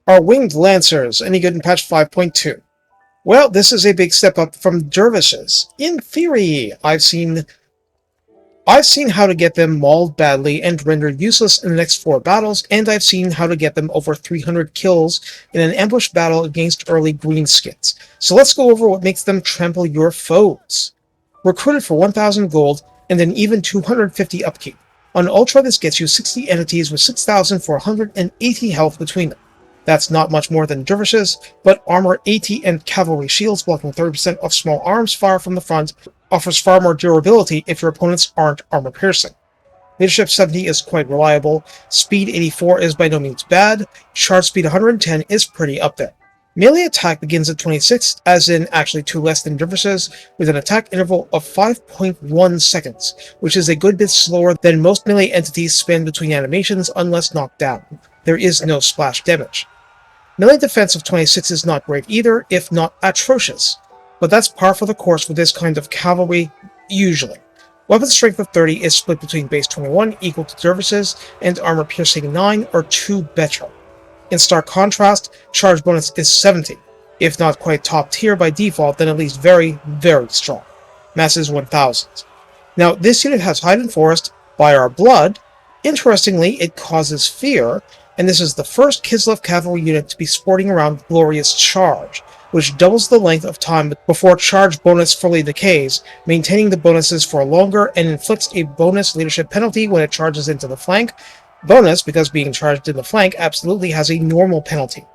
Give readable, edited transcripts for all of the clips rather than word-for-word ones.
are Winged Lancers, any good in patch 5.2. Well, this is a big step up from Dervishes. In theory, I've seen how to get them mauled badly and rendered useless in the next 4 battles, and I've seen how to get them over 300 kills in an ambush battle against early greenskins. So let's go over what makes them trample your foes. Recruited for 1,000 gold and an even 250 upkeep. On Ultra, this gets you 60 entities with 6,480 health between them. That's not much more than Dervishes, but armor 80 and cavalry shields blocking 30% of small arms fire from the front offers far more durability if your opponents aren't armor-piercing. Leadership 70 is quite reliable, speed 84 is by no means bad, charge speed 110 is pretty up there. Melee attack begins at 26, as in actually 2 less than Dervishes, with an attack interval of 5.1 seconds, which is a good bit slower than most melee entities spend between animations unless knocked down. There is no splash damage. Melee defense of 26 is not great either, if not atrocious, but that's par for the course with this kind of cavalry, usually. Weapon strength of 30 is split between base 21, equal to Dervishes, and armor piercing 9, or 2 better. In stark contrast, charge bonus is 70, if not quite top tier by default, then at least very, very strong. Mass is 1000. Now, this unit has Hide and Forest, By Our Blood. Interestingly, it causes fear, and this is the first Kislev cavalry unit to be sporting around Glorious Charge, which doubles the length of time before charge bonus fully decays, maintaining the bonuses for longer, and inflicts a bonus leadership penalty when it charges into the flank. Bonus, because being charged in the flank absolutely has a normal penalty.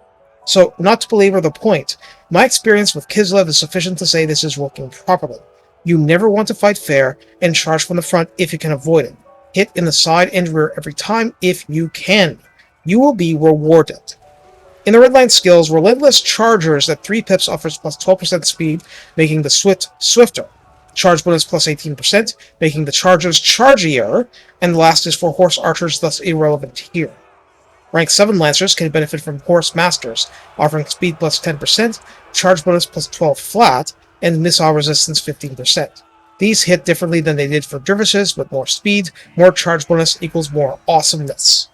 So, not to belabor the point, my experience with Kislev is sufficient to say this is working properly. You never want to fight fair, and charge from the front if you can avoid it. Hit in the side and rear every time if you can. You will be rewarded. In the redline skills, Relentless Chargers at 3 pips offers plus 12% speed, making the Swift swifter. Charge bonus plus 18%, making the Chargers chargier, and the last is for Horse Archers, thus irrelevant here. Rank 7 Lancers can benefit from Horse Masters, offering speed plus 10%, charge bonus plus 12 flat, and missile resistance 15%. These hit differently than they did for Dervishes, but more speed, more charge bonus equals more awesomeness.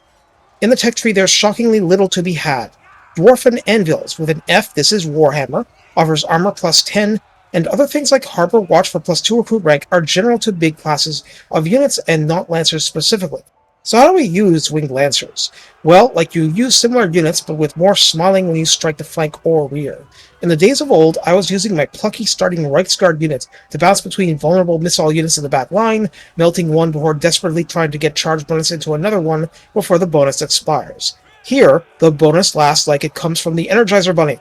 In the tech tree, there's shockingly little to be had. Dwarfen Anvils, with an F, this is Warhammer, offers armor plus 10, and other things like Harbor Watch for plus 2 recruit rank are general to big classes of units and not Lancers specifically. So how do we use Winged Lancers? Well, like you use similar units, but with more smiling when you strike the flank or rear. In the days of old, I was using my plucky starting Reichsguard unit to bounce between vulnerable missile units in the back line, melting one before desperately trying to get charge bonus into another one before the bonus expires. Here, the bonus lasts like it comes from the Energizer Bunny,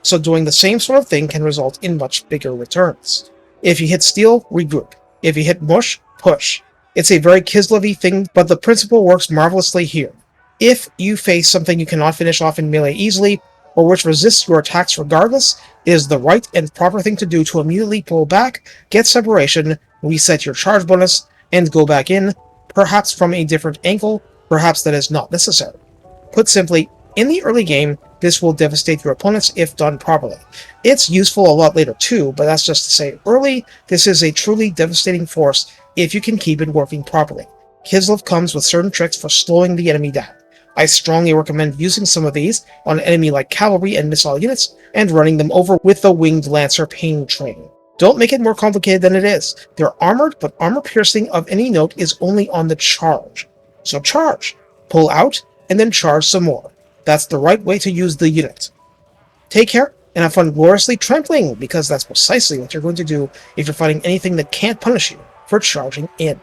so doing the same sort of thing can result in much bigger returns. If you hit steal, regroup. If you hit mush, push. It's a very Kislev-y thing, but the principle works marvelously here. If you face something you cannot finish off in melee easily, or which resists your attacks regardless, it is the right and proper thing to do to immediately pull back, get separation, reset your charge bonus, and go back in, perhaps from a different angle, perhaps that is not necessary. Put simply, in the early game, this will devastate your opponents if done properly. It's useful a lot later too, but that's just to say early, this is a truly devastating force if you can keep it working properly. Kislev comes with certain tricks for slowing the enemy down. I strongly recommend using some of these on enemy like cavalry and missile units, and running them over with the Winged Lancer Pain Train. Don't make it more complicated than it is. They're armored, but armor piercing of any note is only on the charge. So charge, pull out, and then charge some more. That's the right way to use the unit. Take care, and have fun gloriously trampling, because that's precisely what you're going to do if you're fighting anything that can't punish you for charging in.